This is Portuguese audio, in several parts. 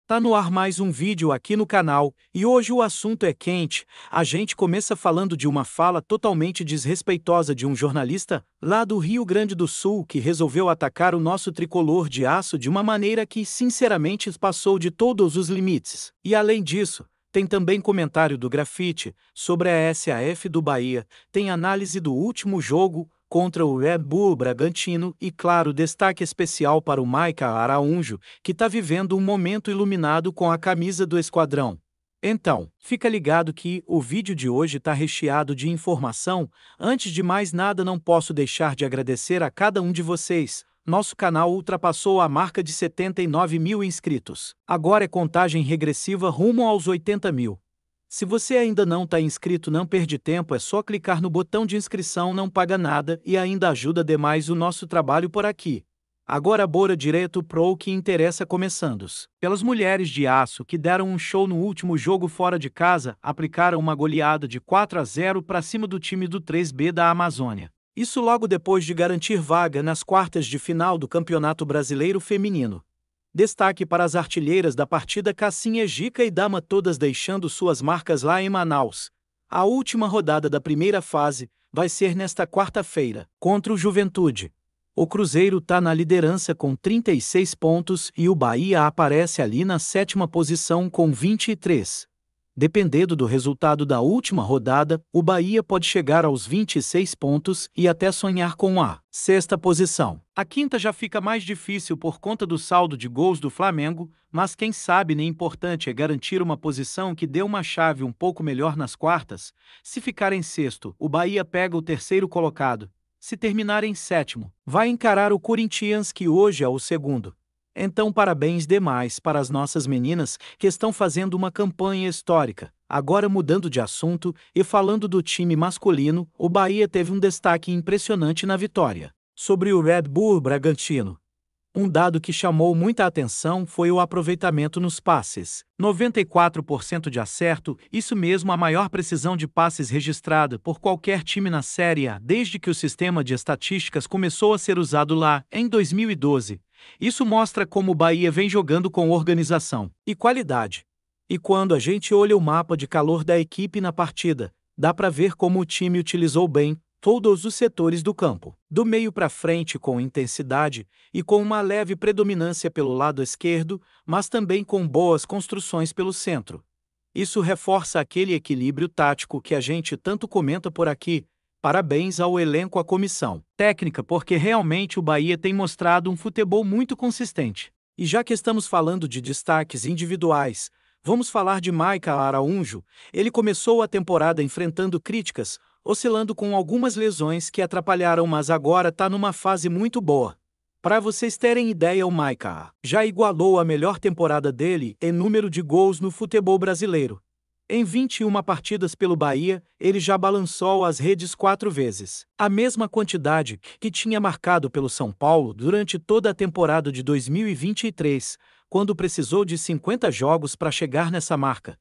Tá no ar mais um vídeo aqui no canal, e hoje o assunto é quente. A gente começa falando de uma fala totalmente desrespeitosa de um jornalista lá do Rio Grande do Sul que resolveu atacar o nosso tricolor de aço de uma maneira que, sinceramente, passou de todos os limites. E além disso, tem também comentário do Grafite sobre a SAF do Bahia, tem análise do último jogo contra o Red Bull Bragantino e, claro, destaque especial para o Micah Araújo, que está vivendo um momento iluminado com a camisa do esquadrão. Então, fica ligado que o vídeo de hoje está recheado de informação. Antes de mais nada, não posso deixar de agradecer a cada um de vocês. Nosso canal ultrapassou a marca de 79 mil inscritos. Agora é contagem regressiva rumo aos 80 mil. Se você ainda não está inscrito, não perde tempo, é só clicar no botão de inscrição, não paga nada e ainda ajuda demais o nosso trabalho por aqui. Agora bora direto pro que interessa, começando pelas mulheres de aço que deram um show no último jogo fora de casa, aplicaram uma goleada de 4-0 para cima do time do 3B da Amazônia. Isso logo depois de garantir vaga nas quartas de final do Campeonato Brasileiro Feminino. Destaque para as artilheiras da partida Cassinha, Gica e Dama, todas deixando suas marcas lá em Manaus. A última rodada da primeira fase vai ser nesta quarta-feira, contra o Juventude. O Cruzeiro está na liderança com 36 pontos e o Bahia aparece ali na sétima posição com 23. Dependendo do resultado da última rodada, o Bahia pode chegar aos 26 pontos e até sonhar com a sexta posição. A quinta já fica mais difícil por conta do saldo de gols do Flamengo, mas quem sabe nem importante é garantir uma posição que dê uma chave um pouco melhor nas quartas. Se ficar em sexto, o Bahia pega o terceiro colocado. Se terminar em sétimo, vai encarar o Corinthians, que hoje é o segundo. Então, parabéns demais para as nossas meninas que estão fazendo uma campanha histórica. Agora, mudando de assunto e falando do time masculino, o Bahia teve um destaque impressionante na vitória sobre o Red Bull Bragantino. Um dado que chamou muita atenção foi o aproveitamento nos passes. 94% de acerto, isso mesmo, a maior precisão de passes registrada por qualquer time na Série A desde que o sistema de estatísticas começou a ser usado lá em 2012. Isso mostra como o Bahia vem jogando com organização e qualidade. E quando a gente olha o mapa de calor da equipe na partida, dá para ver como o time utilizou bem todos os setores do campo, do meio para frente com intensidade e com uma leve predominância pelo lado esquerdo, mas também com boas construções pelo centro. Isso reforça aquele equilíbrio tático que a gente tanto comenta por aqui. Parabéns ao elenco, à comissão técnica, porque realmente o Bahia tem mostrado um futebol muito consistente. E já que estamos falando de destaques individuais, vamos falar de Micah Araújo. Ele começou a temporada enfrentando críticas, oscilando com algumas lesões que atrapalharam, mas agora está numa fase muito boa. Para vocês terem ideia, o Micah já igualou a melhor temporada dele em número de gols no futebol brasileiro. Em 21 partidas pelo Bahia, ele já balançou as redes 4 vezes, a mesma quantidade que tinha marcado pelo São Paulo durante toda a temporada de 2023, quando precisou de 50 jogos para chegar nessa marca.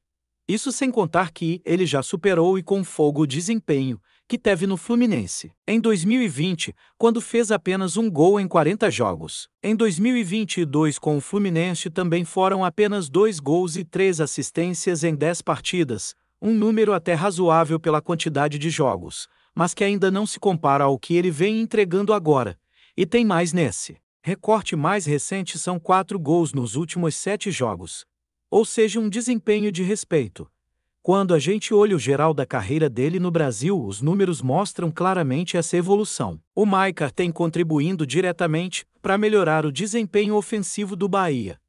Isso sem contar que ele já superou e com fogo o desempenho que teve no Fluminense em 2020, quando fez apenas um gol em 40 jogos. Em 2022, com o Fluminense, também foram apenas 2 gols e 3 assistências em 10 partidas, um número até razoável pela quantidade de jogos, mas que ainda não se compara ao que ele vem entregando agora. E tem mais nesse recorte mais recente, são 4 gols nos últimos 7 jogos. Ou seja, um desempenho de respeito. Quando a gente olha o geral da carreira dele no Brasil, os números mostram claramente essa evolução. O Micah tem contribuindo diretamente para melhorar o desempenho ofensivo do Bahia.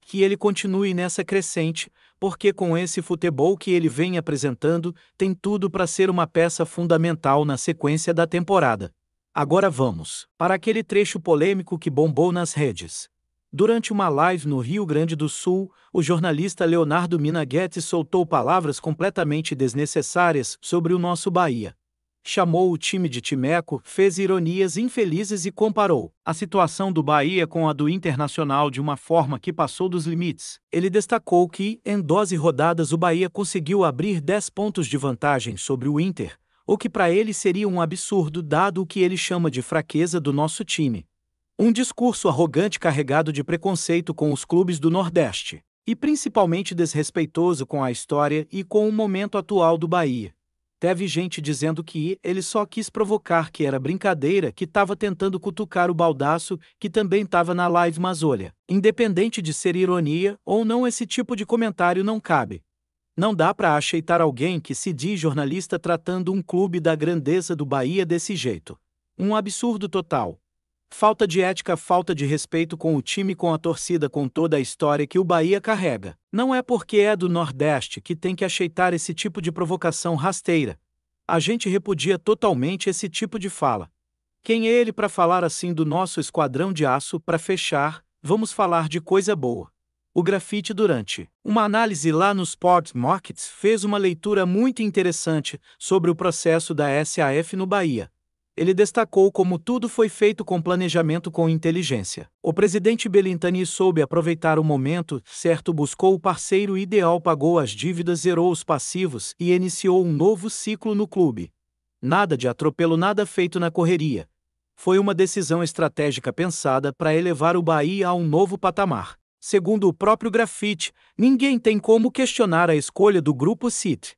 Que ele continue nessa crescente, porque com esse futebol que ele vem apresentando, tem tudo para ser uma peça fundamental na sequência da temporada. Agora vamos para aquele trecho polêmico que bombou nas redes. Durante uma live no Rio Grande do Sul, o jornalista Leonardo Minaghetti soltou palavras completamente desnecessárias sobre o nosso Bahia. Chamou o time de timeco, fez ironias infelizes e comparou a situação do Bahia com a do Internacional de uma forma que passou dos limites. Ele destacou que, em 12 rodadas, o Bahia conseguiu abrir 10 pontos de vantagem sobre o Inter, o que para ele seria um absurdo dado o que ele chama de fraqueza do nosso time. Um discurso arrogante carregado de preconceito com os clubes do Nordeste. e principalmente desrespeitoso com a história e com o momento atual do Bahia. Teve gente dizendo que ele só quis provocar, que era brincadeira, que estava tentando cutucar o Baldasso, que também estava na live, mas olha, independente de ser ironia ou não, esse tipo de comentário não cabe. Não dá para aceitar alguém que se diz jornalista tratando um clube da grandeza do Bahia desse jeito. Um absurdo total. Falta de ética, falta de respeito com o time, com a torcida, com toda a história que o Bahia carrega. Não é porque é do Nordeste que tem que aceitar esse tipo de provocação rasteira. A gente repudia totalmente esse tipo de fala. Quem é ele para falar assim do nosso esquadrão de aço? Para fechar, vamos falar de coisa boa. O Grafite, durante uma análise lá no Sports Markets, fez uma leitura muito interessante sobre o processo da SAF no Bahia. Ele destacou como tudo foi feito com planejamento, com inteligência. O presidente Belintani soube aproveitar o momento certo, buscou o parceiro ideal, pagou as dívidas, zerou os passivos e iniciou um novo ciclo no clube. Nada de atropelo, nada feito na correria. Foi uma decisão estratégica pensada para elevar o Bahia a um novo patamar. Segundo o próprio Grafite, ninguém tem como questionar a escolha do Grupo City.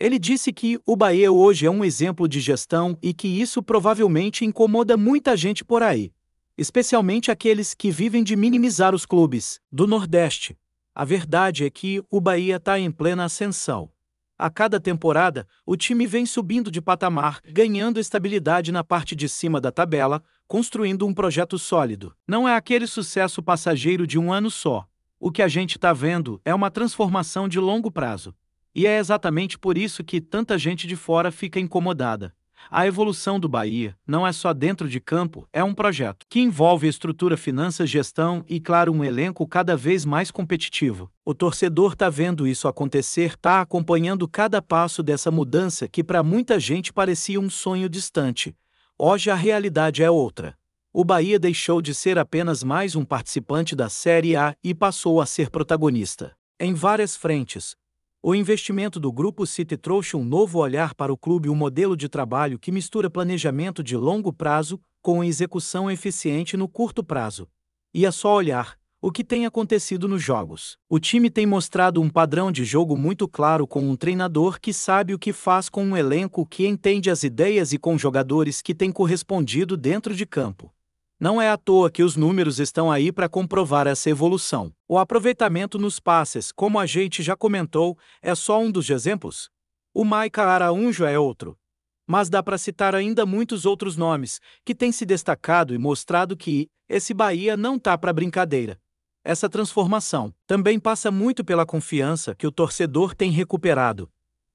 Ele disse que o Bahia hoje é um exemplo de gestão e que isso provavelmente incomoda muita gente por aí, especialmente aqueles que vivem de minimizar os clubes do Nordeste. A verdade é que o Bahia está em plena ascensão. A cada temporada, o time vem subindo de patamar, ganhando estabilidade na parte de cima da tabela, construindo um projeto sólido. Não é aquele sucesso passageiro de um ano só. O que a gente está vendo é uma transformação de longo prazo. E é exatamente por isso que tanta gente de fora fica incomodada. A evolução do Bahia não é só dentro de campo, é um projeto que envolve estrutura, finanças, gestão e, claro, um elenco cada vez mais competitivo. O torcedor está vendo isso acontecer, está acompanhando cada passo dessa mudança que para muita gente parecia um sonho distante. Hoje a realidade é outra. O Bahia deixou de ser apenas mais um participante da Série A e passou a ser protagonista em várias frentes. O investimento do Grupo City trouxe um novo olhar para o clube, um modelo de trabalho que mistura planejamento de longo prazo com execução eficiente no curto prazo. E é só olhar o que tem acontecido nos jogos. O time tem mostrado um padrão de jogo muito claro, com um treinador que sabe o que faz, com um elenco que entende as ideias e com jogadores que têm correspondido dentro de campo. Não é à toa que os números estão aí para comprovar essa evolução. O aproveitamento nos passes, como a gente já comentou, é só um dos exemplos. O Maica Araújo é outro. Mas dá para citar ainda muitos outros nomes que têm se destacado e mostrado que esse Bahia não tá para brincadeira. Essa transformação também passa muito pela confiança que o torcedor tem recuperado.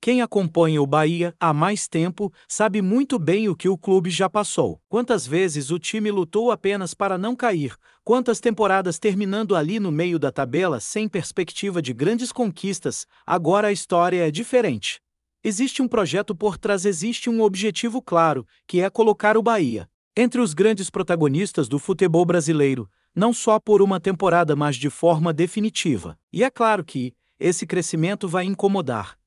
Quem acompanha o Bahia há mais tempo sabe muito bem o que o clube já passou. Quantas vezes o time lutou apenas para não cair, quantas temporadas terminando ali no meio da tabela sem perspectiva de grandes conquistas. Agora a história é diferente. Existe um projeto por trás, existe um objetivo claro, que é colocar o Bahia entre os grandes protagonistas do futebol brasileiro, não só por uma temporada, mas de forma definitiva. E é claro que esse crescimento vai incomodar.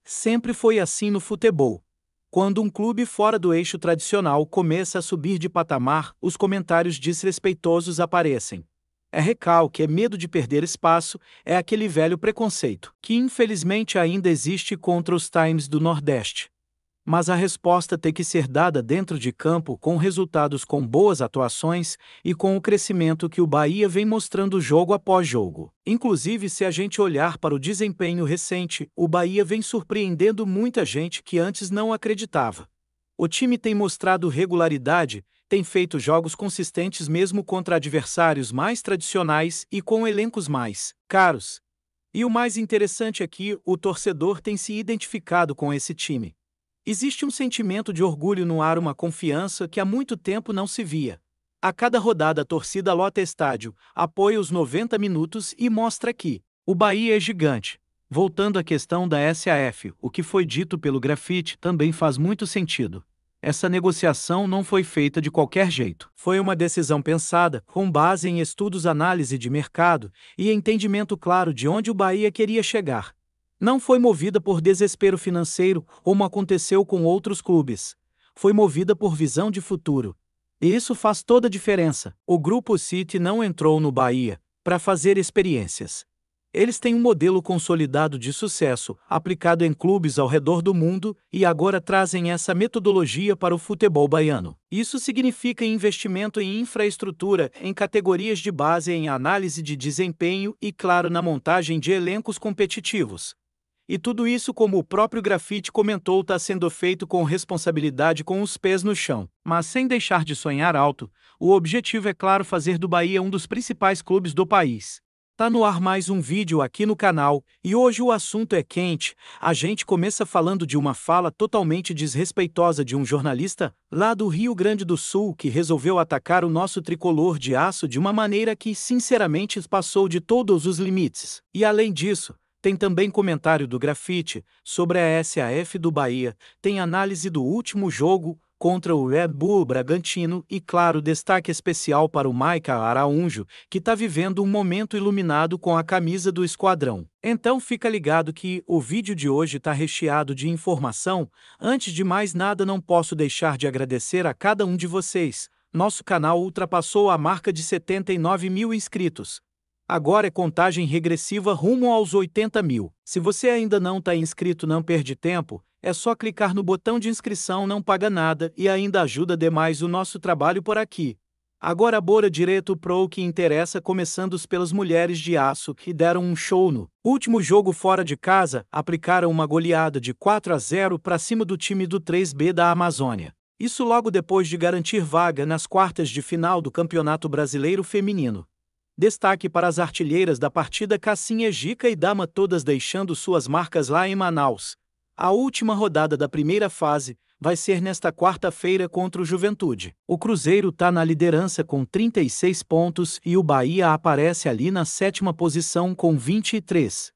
Sempre foi assim no futebol. Quando um clube fora do eixo tradicional começa a subir de patamar, os comentários desrespeitosos aparecem. É recalque, é medo de perder espaço, é aquele velho preconceito que infelizmente ainda existe contra os times do Nordeste. Mas a resposta tem que ser dada dentro de campo, com resultados, com boas atuações e com o crescimento que o Bahia vem mostrando jogo após jogo. Inclusive, se a gente olhar para o desempenho recente, o Bahia vem surpreendendo muita gente que antes não acreditava. O time tem mostrado regularidade, tem feito jogos consistentes mesmo contra adversários mais tradicionais e com elencos mais caros. E o mais interessante é que o torcedor tem se identificado com esse time. Existe um sentimento de orgulho no ar, uma confiança que há muito tempo não se via. A cada rodada a torcida lota estádio, apoia os 90 minutos e mostra que o Bahia é gigante. Voltando à questão da SAF, o que foi dito pelo Grafite também faz muito sentido. Essa negociação não foi feita de qualquer jeito. Foi uma decisão pensada, com base em estudos, análise de mercado e entendimento claro de onde o Bahia queria chegar. Não foi movida por desespero financeiro, como aconteceu com outros clubes. Foi movida por visão de futuro. E isso faz toda a diferença. O Grupo City não entrou no Bahia para fazer experiências. Eles têm um modelo consolidado de sucesso, aplicado em clubes ao redor do mundo, e agora trazem essa metodologia para o futebol baiano. Isso significa investimento em infraestrutura, em categorias de base, em análise de desempenho e, claro, na montagem de elencos competitivos. E tudo isso, como o próprio Grafite comentou, está sendo feito com responsabilidade, com os pés no chão. Mas sem deixar de sonhar alto, o objetivo é, claro, fazer do Bahia um dos principais clubes do país. Tá no ar mais um vídeo aqui no canal, e hoje o assunto é quente. A gente começa falando de uma fala totalmente desrespeitosa de um jornalista lá do Rio Grande do Sul que resolveu atacar o nosso tricolor de aço de uma maneira que, sinceramente, passou de todos os limites. E além disso, tem também comentário do Grafite sobre a SAF do Bahia, tem análise do último jogo contra o Red Bull Bragantino e, claro, destaque especial para o Maica Araújo, que está vivendo um momento iluminado com a camisa do esquadrão. Então fica ligado que o vídeo de hoje está recheado de informação. Antes de mais nada, não posso deixar de agradecer a cada um de vocês. Nosso canal ultrapassou a marca de 79 mil inscritos. Agora é contagem regressiva rumo aos 80 mil. Se você ainda não está inscrito, não perde tempo, é só clicar no botão de inscrição, não paga nada e ainda ajuda demais o nosso trabalho por aqui. Agora bora direto pro que interessa, começando pelas mulheres de aço que deram um show no último jogo fora de casa, aplicaram uma goleada de 4-0 para cima do time do 3B da Amazônia. Isso logo depois de garantir vaga nas quartas de final do Campeonato Brasileiro Feminino. Destaque para as artilheiras da partida Cassinha, Gica e Dama, todas deixando suas marcas lá em Manaus. A última rodada da primeira fase vai ser nesta quarta-feira contra o Juventude. O Cruzeiro está na liderança com 36 pontos e o Bahia aparece ali na sétima posição com 23.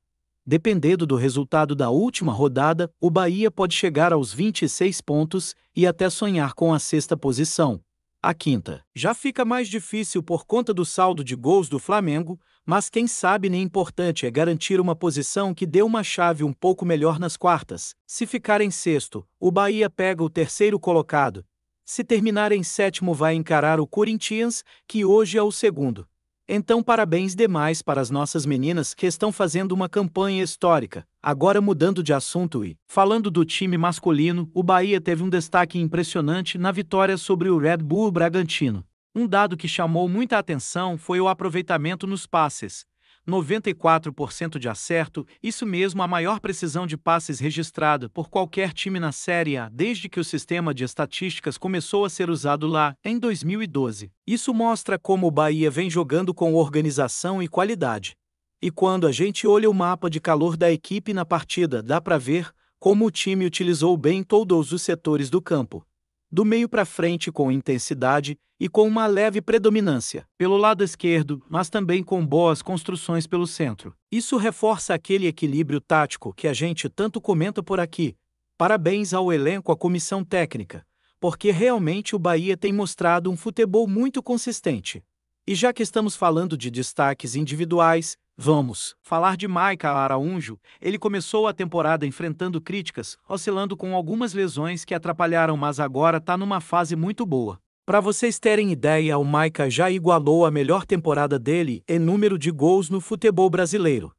Dependendo do resultado da última rodada, o Bahia pode chegar aos 26 pontos e até sonhar com a sexta posição. A quinta já fica mais difícil por conta do saldo de gols do Flamengo, mas quem sabe nem importante é garantir uma posição que dê uma chave um pouco melhor nas quartas. Se ficar em sexto, o Bahia pega o terceiro colocado. Se terminar em sétimo, vai encarar o Corinthians, que hoje é o segundo. Então parabéns demais para as nossas meninas que estão fazendo uma campanha histórica. Agora mudando de assunto e falando do time masculino, o Bahia teve um destaque impressionante na vitória sobre o Red Bull Bragantino. Um dado que chamou muita atenção foi o aproveitamento nos passes. 94% de acerto, isso mesmo, a maior precisão de passes registrada por qualquer time na Série A desde que o sistema de estatísticas começou a ser usado lá, em 2012. Isso mostra como o Bahia vem jogando com organização e qualidade. E quando a gente olha o mapa de calor da equipe na partida, dá para ver como o time utilizou bem todos os setores do campo. Do meio para frente com intensidade e com uma leve predominância pelo lado esquerdo, mas também com boas construções pelo centro. Isso reforça aquele equilíbrio tático que a gente tanto comenta por aqui. Parabéns ao elenco, à comissão técnica, porque realmente o Bahia tem mostrado um futebol muito consistente. E já que estamos falando de destaques individuais, vamos falar de Maica Araújo. Ele começou a temporada enfrentando críticas, oscilando com algumas lesões que atrapalharam, mas agora está numa fase muito boa. Para vocês terem ideia, o Maica já igualou a melhor temporada dele em número de gols no futebol brasileiro.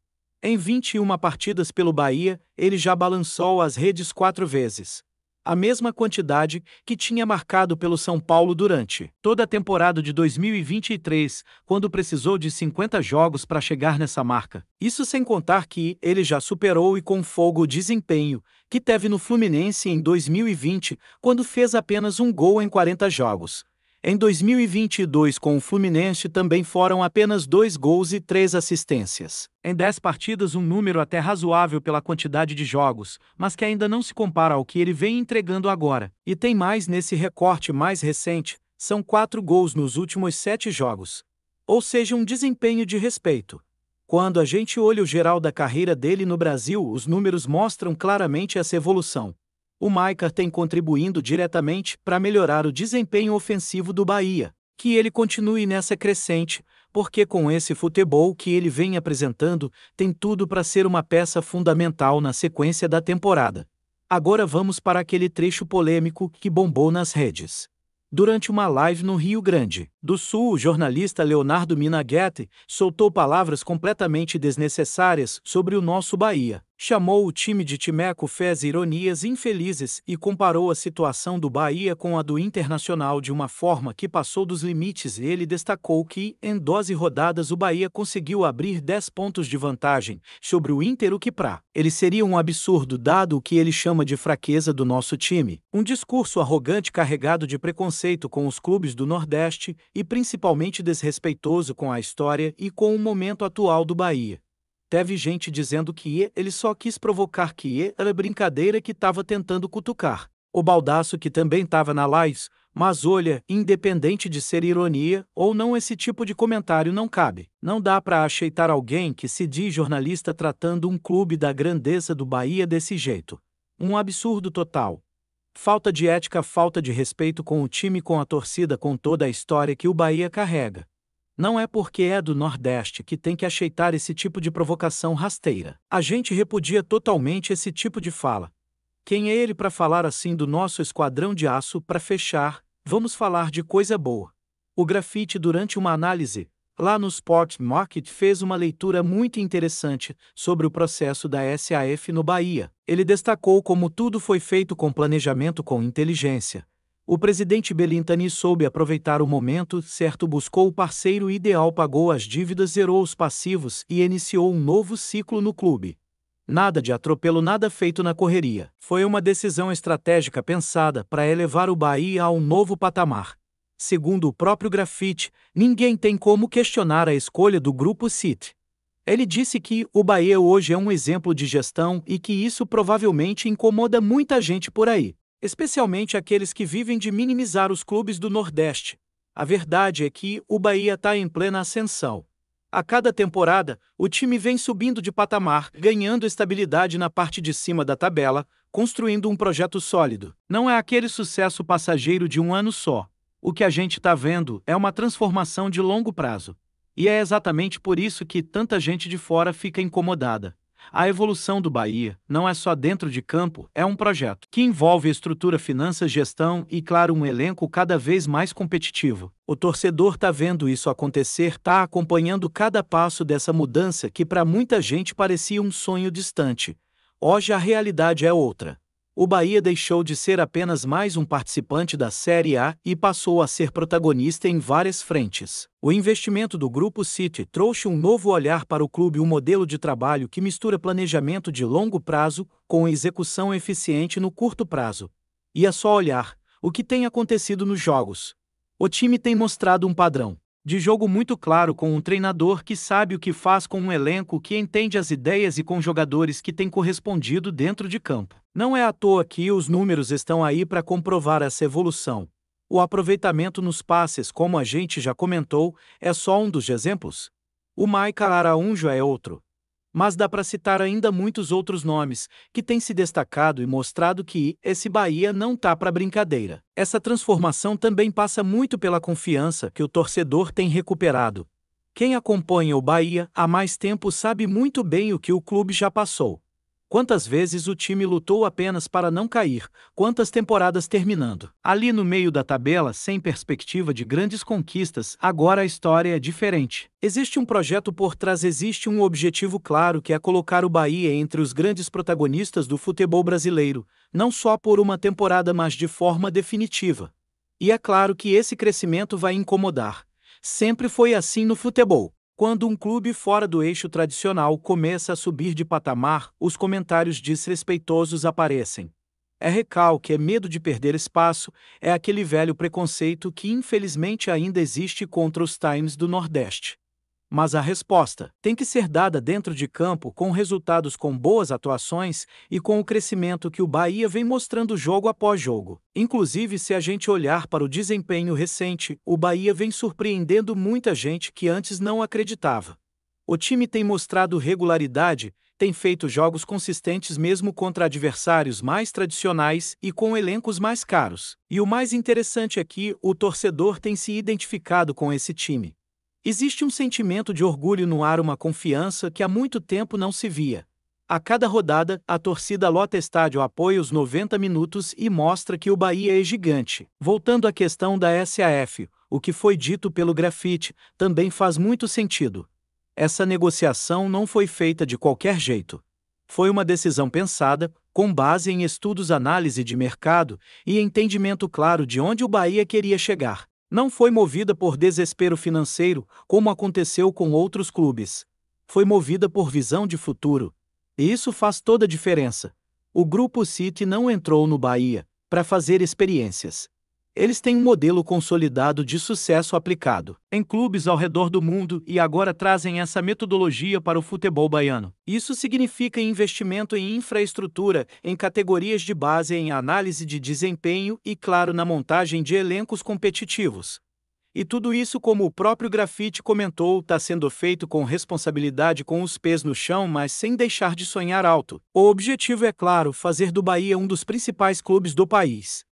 Em 21 partidas pelo Bahia, ele já balançou as redes 4 vezes. A mesma quantidade que tinha marcado pelo São Paulo durante toda a temporada de 2023, quando precisou de 50 jogos para chegar nessa marca. Isso sem contar que ele já superou e com fogo o desempenho que teve no Fluminense em 2020, quando fez apenas um gol em 40 jogos. Em 2022, com o Fluminense, também foram apenas 2 gols e 3 assistências. Em 10 partidas, um número até razoável pela quantidade de jogos, mas que ainda não se compara ao que ele vem entregando agora. E tem mais nesse recorte mais recente, são 4 gols nos últimos 7 jogos. Ou seja, um desempenho de respeito. Quando a gente olha o geral da carreira dele no Brasil, os números mostram claramente essa evolução. O Maica tem contribuindo diretamente para melhorar o desempenho ofensivo do Bahia. Que ele continue nessa crescente, porque com esse futebol que ele vem apresentando, tem tudo para ser uma peça fundamental na sequência da temporada. Agora vamos para aquele trecho polêmico que bombou nas redes. Durante uma live no Rio Grande do Sul, o jornalista Leonardo Minaghetti soltou palavras completamente desnecessárias sobre o nosso Bahia. Chamou o time de Timeco Fés ironias infelizes e comparou a situação do Bahia com a do Internacional de uma forma que passou dos limites. Ele destacou que, em 12 rodadas, o Bahia conseguiu abrir 10 pontos de vantagem sobre o Inter, o que para ele seria um absurdo dado o que ele chama de fraqueza do nosso time. Um discurso arrogante carregado de preconceito com os clubes do Nordeste e principalmente desrespeitoso com a história e com o momento atual do Bahia. Teve gente dizendo que ele só quis provocar, que era brincadeira, que estava tentando cutucar o Baldasso, que também estava na live, mas olha, independente de ser ironia ou não, esse tipo de comentário não cabe. Não dá para aceitar alguém que se diz jornalista tratando um clube da grandeza do Bahia desse jeito. Um absurdo total. Falta de ética, falta de respeito com o time, com a torcida, com toda a história que o Bahia carrega. Não é porque é do Nordeste que tem que aceitar esse tipo de provocação rasteira. A gente repudia totalmente esse tipo de fala. Quem é ele para falar assim do nosso esquadrão de aço? Para fechar, vamos falar de coisa boa. O Grafite, durante uma análise lá no Sport Market, fez uma leitura muito interessante sobre o processo da SAF no Bahia. Ele destacou como tudo foi feito com planejamento, com inteligência. O presidente Belintani soube aproveitar o momento certo, buscou o parceiro ideal, pagou as dívidas, zerou os passivos e iniciou um novo ciclo no clube. Nada de atropelo, nada feito na correria. Foi uma decisão estratégica pensada para elevar o Bahia a um novo patamar. Segundo o próprio Grafite, ninguém tem como questionar a escolha do Grupo City. Ele disse que o Bahia hoje é um exemplo de gestão e que isso provavelmente incomoda muita gente por aí, especialmente aqueles que vivem de minimizar os clubes do Nordeste. A verdade é que o Bahia está em plena ascensão. A cada temporada, o time vem subindo de patamar, ganhando estabilidade na parte de cima da tabela, construindo um projeto sólido. Não é aquele sucesso passageiro de um ano só. O que a gente está vendo é uma transformação de longo prazo. E é exatamente por isso que tanta gente de fora fica incomodada. A evolução do Bahia não é só dentro de campo, é um projeto que envolve estrutura, finanças, gestão e, claro, um elenco cada vez mais competitivo. O torcedor está vendo isso acontecer, está acompanhando cada passo dessa mudança que para muita gente parecia um sonho distante. Hoje a realidade é outra. O Bahia deixou de ser apenas mais um participante da Série A e passou a ser protagonista em várias frentes. O investimento do Grupo City trouxe um novo olhar para o clube, um modelo de trabalho que mistura planejamento de longo prazo com execução eficiente no curto prazo. E é só olhar o que tem acontecido nos jogos. O time tem mostrado um padrão de jogo muito claro, com um treinador que sabe o que faz, com um elenco que entende as ideias e com jogadores que têm correspondido dentro de campo. Não é à toa que os números estão aí para comprovar essa evolução. O aproveitamento nos passes, como a gente já comentou, é só um dos exemplos. O Michael Araújo é outro. Mas dá para citar ainda muitos outros nomes que têm se destacado e mostrado que esse Bahia não tá para brincadeira. Essa transformação também passa muito pela confiança que o torcedor tem recuperado. Quem acompanha o Bahia há mais tempo sabe muito bem o que o clube já passou. Quantas vezes o time lutou apenas para não cair, quantas temporadas terminando ali no meio da tabela sem perspectiva de grandes conquistas. Agora a história é diferente. Existe um projeto por trás, existe um objetivo claro, que é colocar o Bahia entre os grandes protagonistas do futebol brasileiro, não só por uma temporada, mas de forma definitiva. E é claro que esse crescimento vai incomodar. Sempre foi assim no futebol. Quando um clube fora do eixo tradicional começa a subir de patamar, os comentários desrespeitosos aparecem. É recalque, é medo de perder espaço, é aquele velho preconceito que infelizmente ainda existe contra os Times do Nordeste. Mas a resposta tem que ser dada dentro de campo, com resultados, com boas atuações e com o crescimento que o Bahia vem mostrando jogo após jogo. Inclusive, se a gente olhar para o desempenho recente, o Bahia vem surpreendendo muita gente que antes não acreditava. O time tem mostrado regularidade, tem feito jogos consistentes mesmo contra adversários mais tradicionais e com elencos mais caros. E o mais interessante é que o torcedor tem se identificado com esse time. Existe um sentimento de orgulho no ar, uma confiança que há muito tempo não se via. A cada rodada, a torcida lota estádio, apoia os 90 minutos e mostra que o Bahia é gigante. Voltando à questão da SAF, o que foi dito pelo grafite também faz muito sentido. Essa negociação não foi feita de qualquer jeito. Foi uma decisão pensada, com base em estudos, análise de mercado e entendimento claro de onde o Bahia queria chegar. Não foi movida por desespero financeiro, como aconteceu com outros clubes. Foi movida por visão de futuro. E isso faz toda a diferença. O Grupo City não entrou no Bahia para fazer experiências. Eles têm um modelo consolidado de sucesso aplicado em clubes ao redor do mundo e agora trazem essa metodologia para o futebol baiano. Isso significa investimento em infraestrutura, em categorias de base, em análise de desempenho e, claro, na montagem de elencos competitivos. E tudo isso, como o próprio grafite comentou, está sendo feito com responsabilidade, com os pés no chão, mas sem deixar de sonhar alto. O objetivo é claro: fazer do Bahia um dos principais clubes do país.